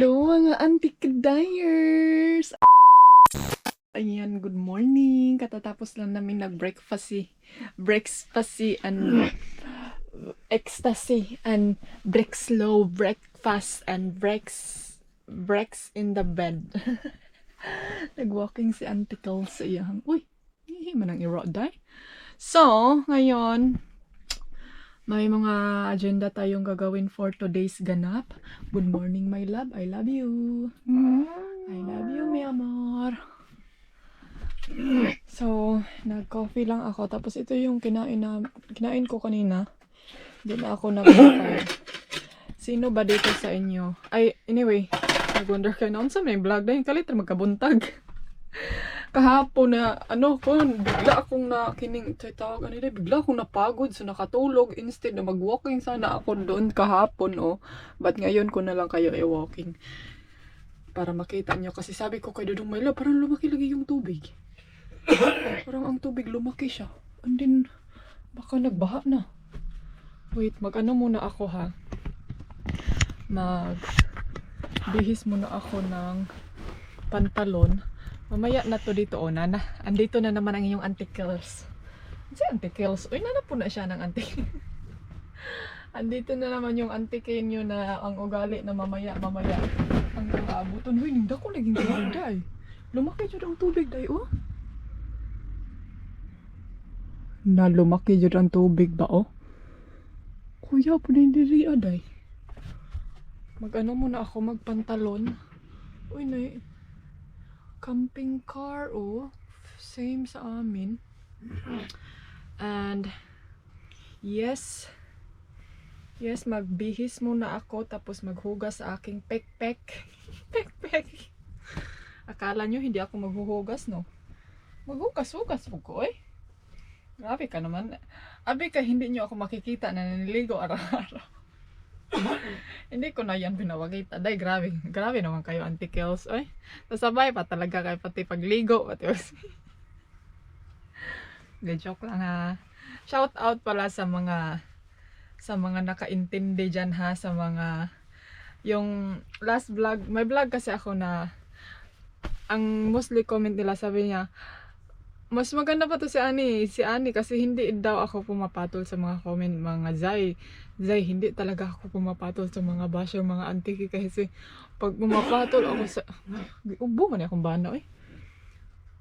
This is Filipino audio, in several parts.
Hello mga anti-kedayers! Ayan, good morning. Katatapos lang namin nag-breakfast and ecstasy and break slow breakfast and breaks in the bed. Nag-walking si Auntie Kel sa iyang. Uy, hihi man ang iro day. So, ngayon, may mga agenda tayong gagawin for today's ganap. Good morning, my love. I love you. I love you, mi amor. So, nag-coffee lang ako. Tapos ito yung kinain ko kanina. Hindi na ako nag-coffee. Sino ba dito sa inyo? Ay, anyway, nag-wonder kayo na unsa may vlog na yung kalit magkabuntag. Kahapon na, bigla akong bigla akong napagod, so nakatulog instead na mag-walking sana ako doon kahapon, But ngayon ko na lang kayo i-walking. Para makita nyo, kasi sabi ko kay Dudong Myla, parang lumaki lagi yung tubig. Parang ang tubig lumaki siya. And then, baka nagbaha na. Wait, muna ako ha. Bihis muna ako ng pantalon. Mamaya na to dito, nana. Andito na naman ang iyong Auntie Kels. Si Auntie Kels. Uy, nana po na siya ng Auntie. Andito na naman yung Auntie Kenyo na ang ugali na mamaya. Ang abuton. Uy, hindi ko naging tubig day. Lumaki dyan ang tubig day, Na lumaki dyan ang tubig ba, Kuya, pinindiri day. Muna ako, magpantalon. Uy, camping car, same sa amin. And yes, magbihis muna ako tapos maghugas sa aking pekpek. Akala nyo hindi ako maghuhugas, no? Maghugas-hugas ko, Grabe ka naman. Abi ka, hindi nyo ako makikita na naliligo araw-araw. Hindi ko na yan pinawagita. Day, grabe naman kayo, Auntie Kels. Sasabay pa talaga kayo pati pagligo. Joke lang ha. Shout out pala sa mga nakaintindi dyan ha. Sa mga, yung last vlog, may vlog kasi ako na, ang mostly comment nila sabi niya, mas maganda pa to si Ani kasi hindi daw ako pumapatol sa mga comment, mga Zay, hindi talaga ako pumapatol sa mga basher, mga auntie, kasi pag pumapatol ako sa ubo man akong bana,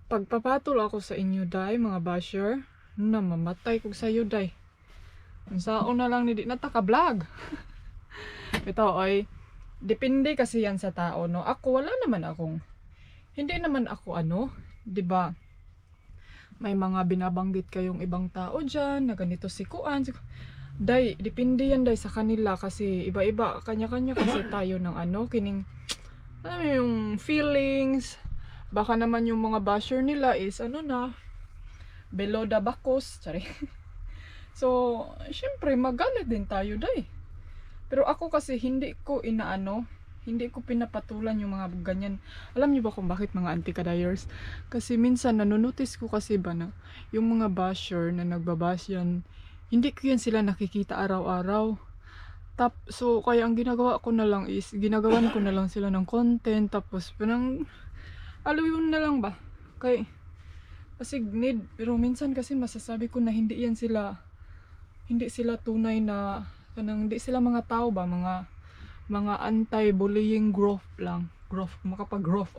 pag papatol ako sa inyo day, mga basher, mamatay kog sayo day. Unsaon na lang ni di na ta ka vlog. Ito depende kasi yan sa tao, no. Ako hindi naman ako di ba? May mga binabanggit kayong ibang tao dyan, na ganito si Kuan. Day, depende yan day sa kanila kasi iba-iba, kanya-kanya kasi tayo ng kining, yung feelings. Baka naman yung mga basher nila is below the bakos, sorry. So, syempre magalit din tayo day. Pero ako kasi hindi ko pinapatulan yung mga ganyan. Alam niyo ba kung bakit, mga anti-kadayers? Kasi minsan nanonotice ko kasi ba na yung mga basher na nagbabash yan, hindi ko yan sila nakikita araw-araw. So kaya ang ginagawan ko na lang sila ng content, tapos parang yun na lang ba? Kasi need, pero minsan kasi masasabi ko na hindi sila tunay na, hindi sila mga tao ba, mga anti-bullying growth lang. Makapag-growth,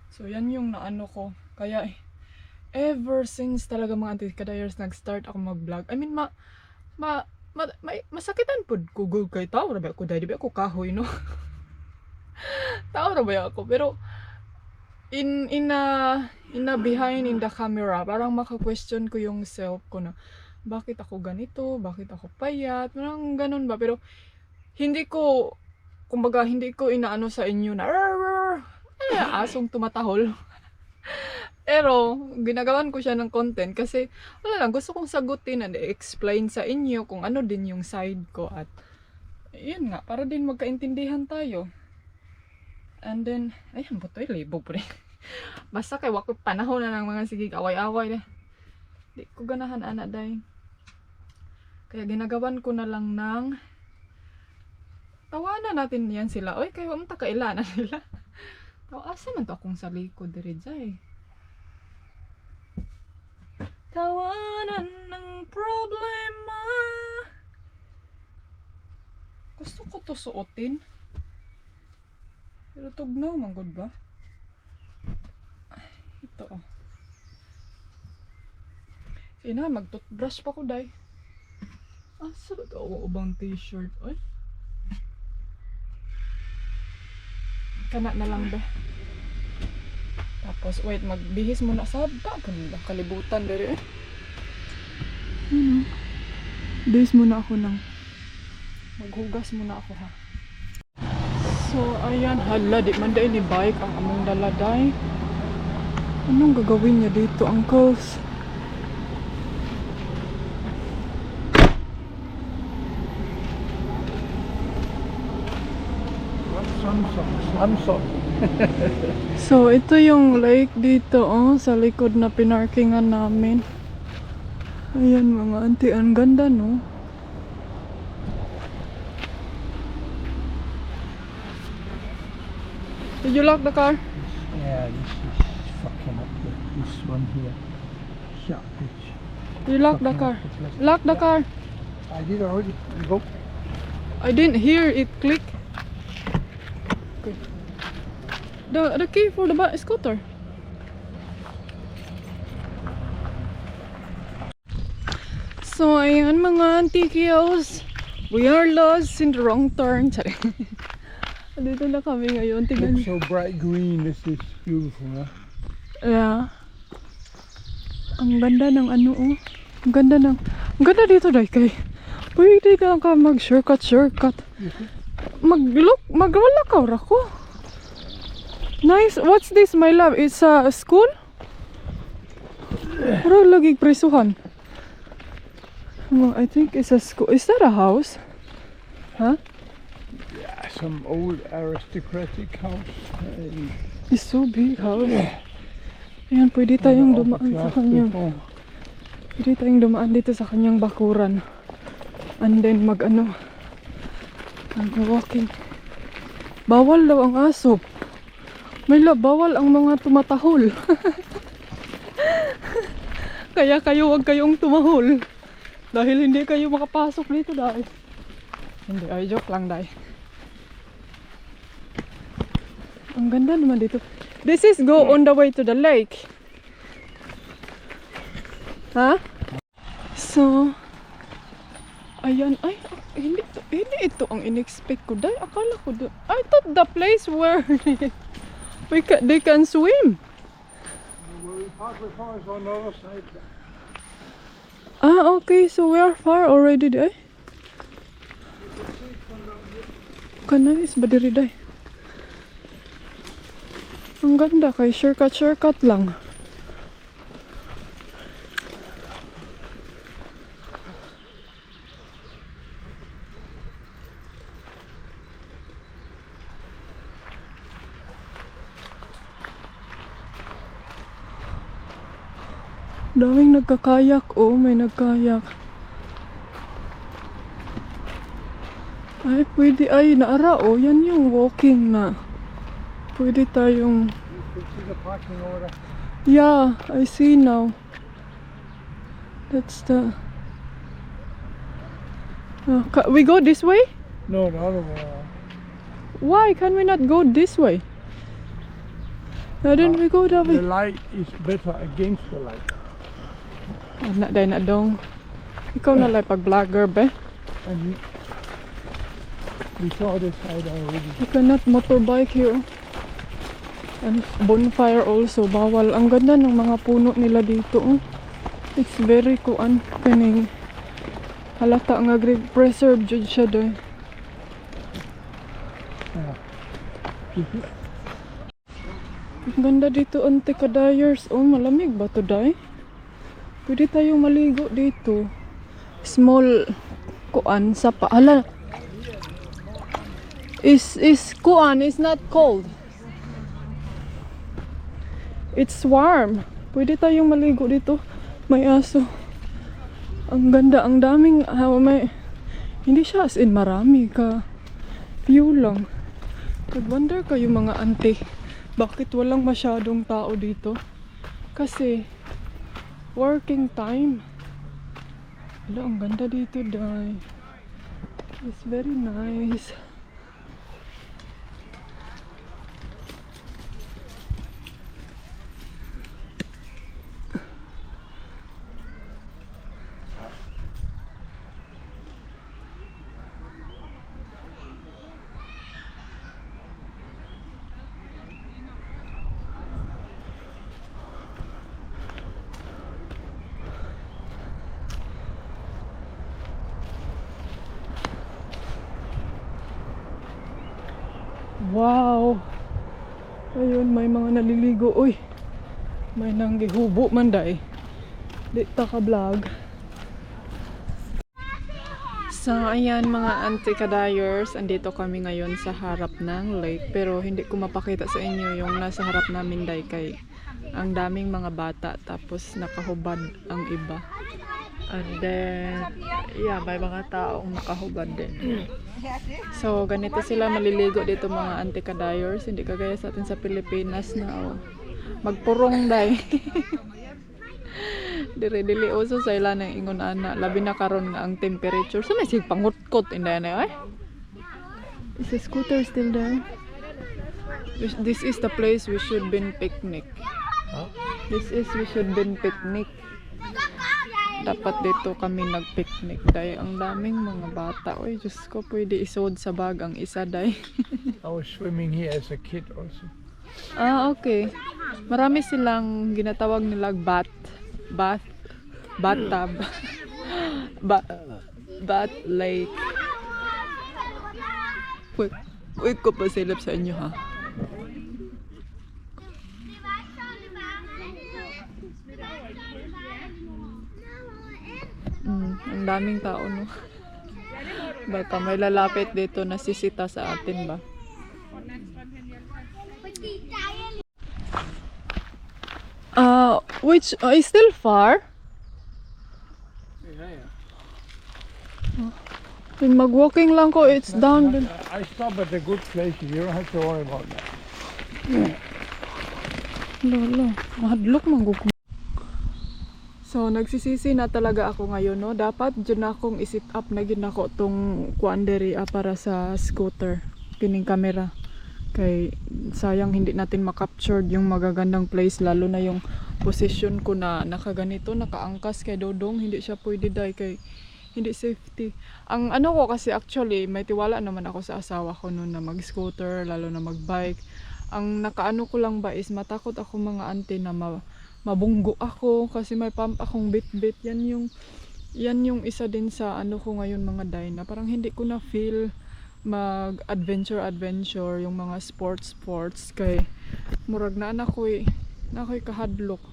So, yan yung naano ko. Kaya, ever since talaga mga anti-kadayers nag-start ako mag-vlog. I mean, masakitan po Google kay tao. Rabi ako, di ba ako kahoy, no? Tao rabi ako. Pero, in behind in the camera, parang maka-question ko yung self ko na, bakit ako ganito? Bakit ako payat? Parang ganun ba? Pero, hindi ko inaano sa inyo na asong tumatahol. Pero ginagawan ko siya ng content kasi wala lang, gusto kong sagutin and explain sa inyo kung ano din yung side ko, at yun nga, para din magkaintindihan tayo. And then ayan, butoy libo pre. Basta kay wako panahon na ng mga sige away-away na. Di ko ganahan ana day. Kaya ginagawan ko na lang ng Tawanan natin yan sila. Oy, kayo mo takailanan nila. Asa man to akong sa likod diri jay. Tawanan ng problema. Gusto ko to suotin. Pero tugnaw man gud ba? Ay, ito oh. Ina, mag-toothbrush pa ko, day. Asa ba ito? Ubang t-shirt. Ay. Kana na lang, ba? Tapos, wait, magbihis muna sa ba? Kalibutan, dali eh. Bihis muna ako ng... Maghugas muna ako, ha? So, ayan. Hala, di man dahil ni bike ang among daladay. Anong gagawin niya dito, uncles? Samsung. So, ito yung lake dito, oh, sa likod na pinarkingan namin. Ayan mga auntie, ang ganda, no? Did you lock the car? Yeah, this is fucking up this one here. Yeah, it's You lock the car. Lock the car. I did already. You go. I didn't hear it click. Okay. The key for the scooter. So, ayan mga antikios. We are lost in the wrong turn. Sorry. Dito na kami ngayon. Tingnan. Looks so bright green. This is beautiful, huh? Yeah. Ang ganda ng ano, oh. Ang ganda dito, dai kay. Pwede ka mag-shortcut. Magwala ka ko. Nice. What's this, my love? It's a school? Pero lagi presuhan. I think it's a school. Is that a house? Huh? Yeah, some old aristocratic house. It's so big house. Ayan, pwede tayong dumaan sa kanyang. Pwede tayong dumaan dito sa kanyang bakuran. And then mag-walking. Bawal daw ang aso. May bawal ang mga tumatahol. Kaya kayo, wag kayong tumahol. Dahil hindi kayo makapasok dito, dahil. Hindi, ay joke lang, dahil. Ang ganda naman dito. This is go on the way to the lake. Ha? So, ayan, ay, hindi ito ang in-expect ko, dahil. Akala ko doon. I thought the place where they can swim. Ah, okay. So we are far already, day. Kanais ba diri, day? Ang ganda kay shortcut lang. Daming nagkakayak, oh, may nagkayak. Ay, pwede, ay, naara, oh, yan yung walking na. Pwede tayong... You can see the parking order. Yeah, I see now. That's the... we go this way? No, the other way around. Why can we not go this way? Why didn't we go that way? The light is better against the light. Na dong. Ikaw na lang pag-vlogger, be. And we saw this side already. You cannot motorbike here. And bonfire also, bawal. Ang ganda ng mga puno nila dito. Oh. It's very kaning halata nga preserve jud siya doy. Ang ganda dito, anti-kadayers. Oh, malamig ba to, day? Pwede tayong maligo dito. Small kuan sa paala. Is kuan is not cold. It's warm. Pwede tayong maligo dito. May aso. Ang ganda, ang daming may hindi siya as in marami ka. Few lang. Nag-wonder kayo mga ante, bakit walang masyadong tao dito? Kasi, working time. Wala, ang ganda dito, day. It's very nice. Wow! Ayun, may mga naliligo. Uy! May nanggihubo man day. Di ta ka vlog. So, ayan mga auntie kadayers. Andito kami ngayon sa harap ng lake. Pero hindi ko mapakita sa inyo yung nasa harap namin day kay ang daming mga bata. Tapos nakahubad ang iba. And then, yeah, may mga taong nakahubad din. So, ganito sila maliligo dito mga auntie kadayers. Hindi kagaya sa atin sa Pilipinas na magpurong day. Dili uso sa ila ng ingon ana. Labi na karon nga ang temperature. So, may sig pangutkot inday na eh. Is the scooter still there? This is the place we should been picnic. Huh? This is we should been picnic. Dapat dito kami nag-picnic dahil ang daming mga bata. Oy, Diyos ko, pwede isod sa bag ang isa dahil. I was swimming here as a kid also. Ah, okay. Marami silang ginatawag nilang bathtub. Bat lake. Wait ko pa silip sa inyo ha. Ang daming tao no. Baka may lalapit dito na sisita sa atin ba? Which is still far? Yeah. Yung mag-walking lang ko, it's down. I stop at a good place. You don't have to worry about that. Lolo, mahadlok manggugma. So, nagsisisi na talaga ako ngayon, no? Dapat dyan akong isit up na ginako tong kuanderi para sa scooter. Kining camera. Kay sayang hindi natin makaptured yung magagandang place, lalo na yung position ko na nakaganito, nakaangkas kay Dodong. Hindi siya pwede dahil kay hindi safety. Ang ano ko kasi actually, may tiwala naman ako sa asawa ko noon na mag-scooter, lalo na mag-bike. Ang nakaano ko lang ba is matakot ako mga auntie na mabunggo ako kasi may pump akong bit-bit. Yan yung isa din sa ano ko ngayon mga day na parang hindi ko na feel mag-adventure yung mga sports kay murag na ako'y kahadlok.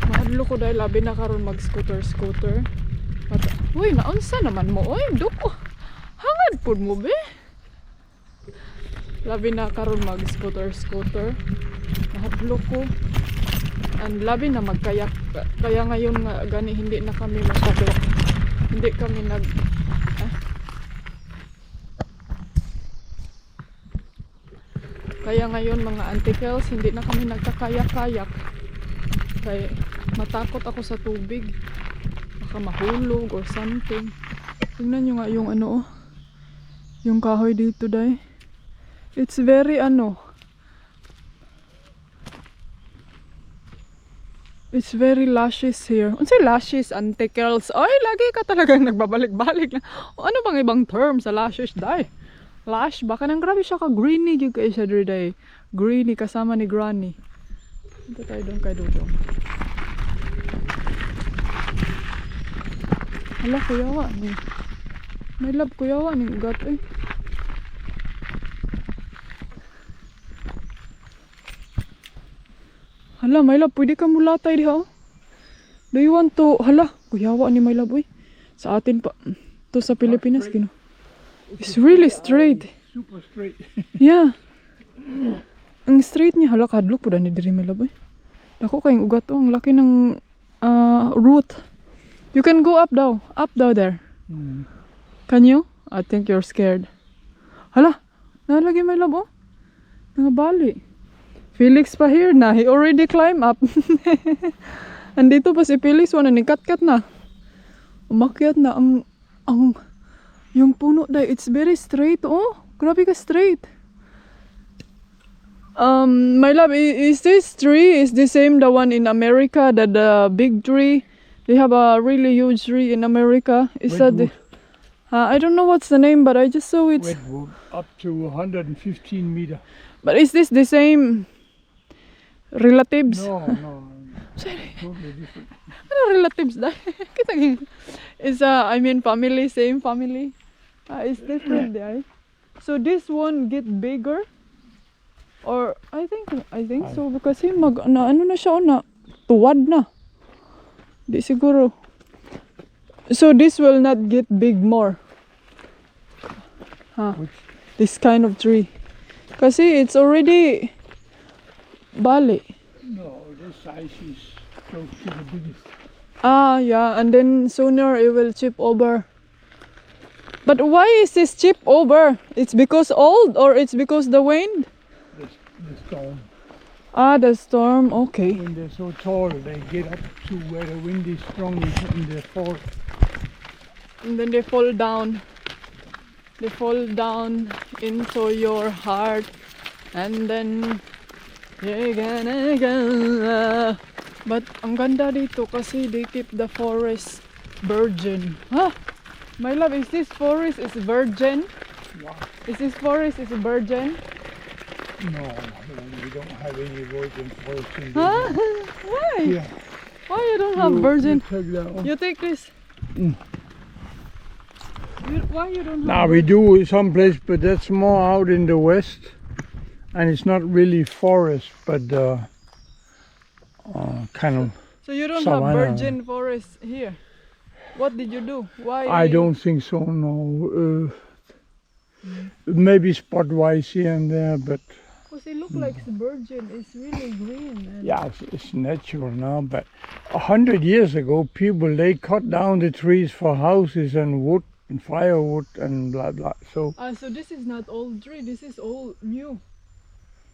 Mahadlok ko dahil labi na karon mag-scooter. Uy, naunsa naman mo? Uy, duko. Hangad pud mo be. Labi na karon mag-scooter. Mahadlok ko. And labi na magkayak. Kaya ngayon nga gani hindi na kami masyado. Hindi kami Kaya ngayon mga auntie-kels, hindi na kami nagkakayak-kayak. Kaya matakot ako sa tubig. Baka mahulog or something. Tingnan nyo nga yung ano yung kahoy dito day. It's very it's very luscious here. Unsay luscious auntie-kels? Ay, lagi ka talagang nagbabalik-balik na. Ano bang ibang term sa luscious day? Lush, baka nang grabe siya ka greeny yung kay siya day. Greeny kasama ni Granny. Ito tayo doon kay Dodong. Hala, kuyawa ni. May love kuyawa ni ugat eh. Hala, my love, pwede ka mulatay diha. Do you want to? Hala, kuyawa ni my love eh. Sa atin pa to sa Pilipinas kino. It's really straight. Super straight. Yeah. Ang straight niya, hala kadlok po ni diri my love eh. Dako kayong ugat ang laki ng root. You can go up daw there. Can you? I think you're scared. Hala, nalagay may labo. Nangabali. Felix pa here na. He already climbed up. Andito pa si Felix. Wala ni kat-kat na. Umakyat na yung puno dahil it's very straight. Oh, grabe ka straight. My love, is this tree is the same the one in America, the big tree? They have a really huge tree in America. Is that the, I don't know what's the name, but I just saw it. Redwood, up to 115 meter. But is this the same relatives? No. Sorry. Totally different. Ano relatives dahil? Is I mean family, same family. It's different there. So this one get bigger? Or I think so because ano na siya na tuwad na. Di siguro. So this will not get big more. This kind of tree. Kasi it's already bali. No, this size is close to the biggest. Yeah, and then sooner it will chip over. But why is this chip over? It's because old or it's because the wind? The storm. The storm, okay. When they're so tall, they get up to where the wind is strong and they fall. And then they fall down. They fall down into your heart. And then you're gonna go. But ang ganda dito kasi they keep the forest virgin. My love, is this forest is virgin? Wow. Is this forest is virgin? No, we don't have any virgin forest in this. Why? Yeah. Why you don't have virgin? Take that one. You take this. Why you don't have Now we do someplace, but that's more out in the west, and it's not really forest, but kind of. So you don't Savannah. have virgin forest here. What did you do? Why? I don't think so. No, maybe spot-wise here and there, but Because it looks like it's virgin. It's really green. And yeah, it's natural now. But 100 years ago, people they cut down the trees for houses and wood and firewood and blah blah. So So this is not old tree. This is all new.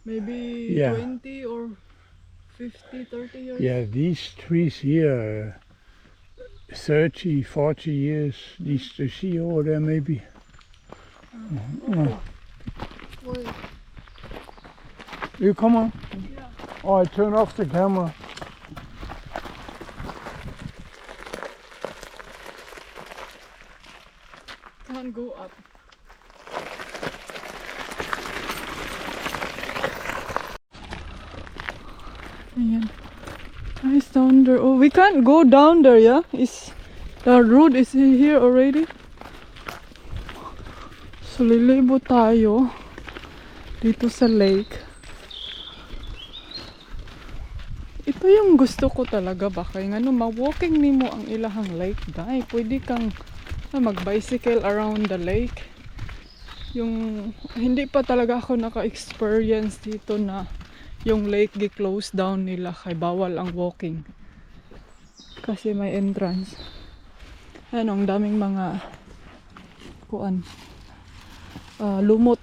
Maybe Yeah. 20 or 50, 30 years. yeah, these trees here, 30, 40 years. These to see over there maybe. Wait. You come on. Yeah. Oh, I turn off the camera. Can't go up. Ayan. Nice down there. Oh, we can't go down there, yeah? The road is here already. So lilibo tayo dito sa lake. Ito yung gusto ko talaga ba kay ngano ma-walking nimo ang ilahang lake dai. Pwede kang mag-bicycle around the lake. Yung hindi pa talaga ako naka-experience dito na yung lake gi-close down nila kay bawal ang walking. Kasi may entrance. Ano, ang daming mga kuan. Lumot.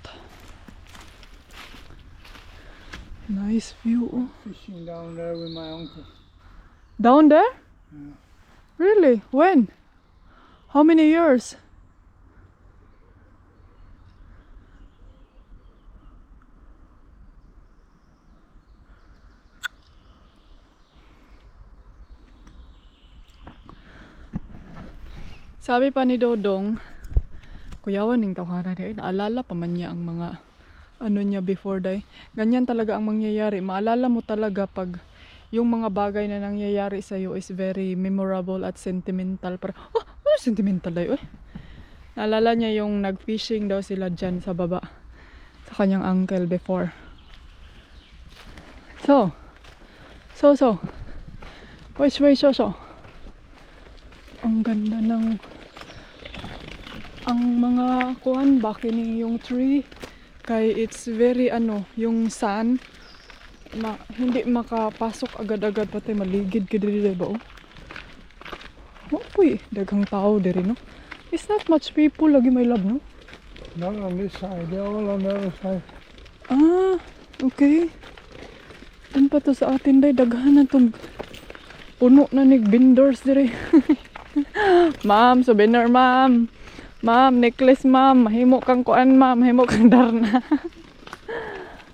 Nice view. Oh. Fishing down there with my uncle. Down there? Yeah. Really? When? How many years? Sabi pa ni Dodong, kuyawan ning tawhana day, naalala pa man niya ang mga ano niya before day. Ganyan talaga ang mangyayari. Maalala mo talaga pag yung mga bagay na nangyayari sa iyo is very memorable at sentimental. Para, sentimental day, oy. Naalala niya yung nag-fishing daw sila dyan sa baba sa kanyang uncle before. So. Which way, so? Ang ganda ng ang mga kuan bakining yung tree kay it's very yung sun hindi makapasok agad-agad pati maligid ka diri ba oh. Puy, daghang tao diri no. It's not much people lagi, my love, no? Not on this side, they're all on the other side. Ah, okay. Ano pa to sa atin, day? Daghan na tong puno na nig vendors dire. Ma'am, souvenir, ma'am. Ma'am, necklace, ma'am. Mahimo kang kuan, ma'am. Mahimo kang darna.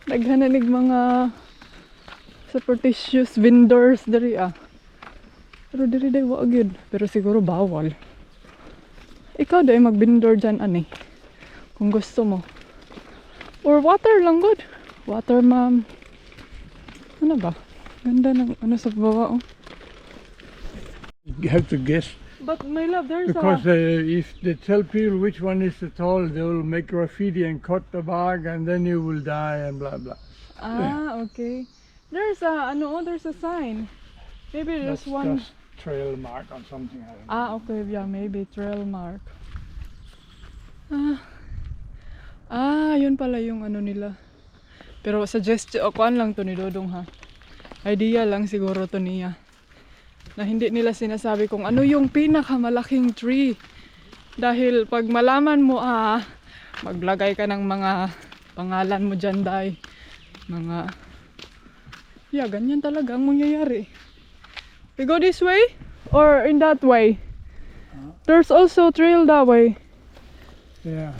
Daghan na nig mga superstitious vendors dire, ah. Pero dire day wa gyud. Pero siguro bawal. Ikaw day mag-vendor dyan, ani. Kung gusto mo. Or water lang, good. Water, ma'am. Ano ba? Ganda ng ano sa baba, oh. You have to guess. But my love, there's Because a... if they tell people which one is the tall, they will make graffiti and cut the bag and then you will die and blah blah. Ah, okay. There's a, ano, there's a sign. Maybe there's That's one... just trail mark or something. I don't know. Ah, okay, yeah, maybe trail mark. Yun pala yung ano nila. Pero suggest, kuan lang to ni Dodong, ha. Idea lang siguro to niya. Na hindi nila sinasabi kung ano yung pinakamalaking tree. Dahil pag malaman mo, maglagay ka ng mga pangalan mo dyan, day. Mga, yeah, ganyan talaga ang mangyayari. We go this way or in that way? There's also trail that way. Yeah.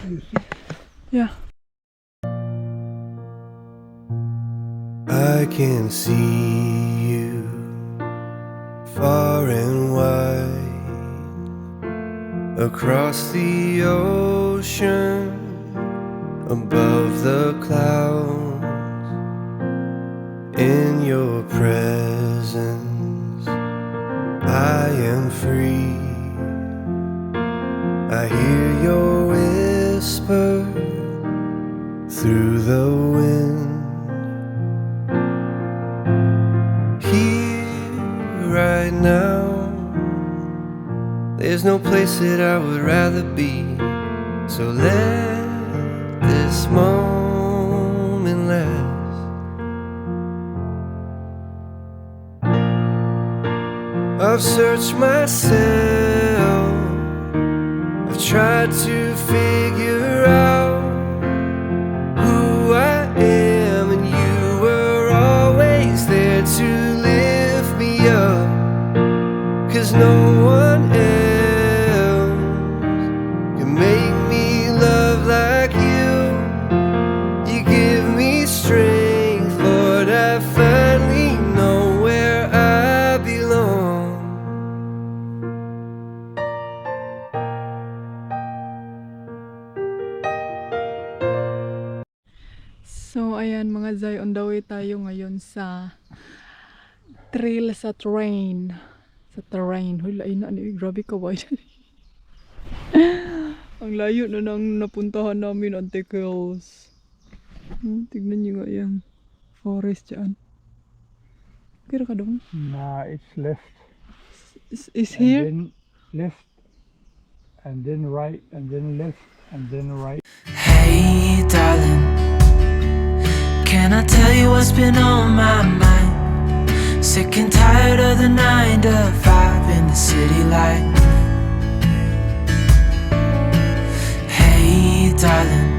You see? Yeah. I can see you far and wide across the ocean, above the clouds. In your presence, I am free. I hear your whisper through the wind. Here, right now, there's no place that I would rather be. So let this moment last. I've searched myself, I've tried to figure out who I am, and you were always there to lift me up. 'Cause no one else can make me love like you. You give me strength, Lord, I finally know where I belong. So, ayan mga Zay, on the way tayo ngayon sa trail sa terrain. Sa terrain. Huy, lain na. Grabe ka, wide. Ang layo na nang napuntahan namin, Ante Girls. Tignan nyo nga yung forest dyan. Kira ka doon? Nah, it's left. Is And here? then left. And then right. And then left. And then right. Hey, darling, can I tell you what's been on my mind? Sick and tired of the 9 to 5 in the city life. Hey, darling,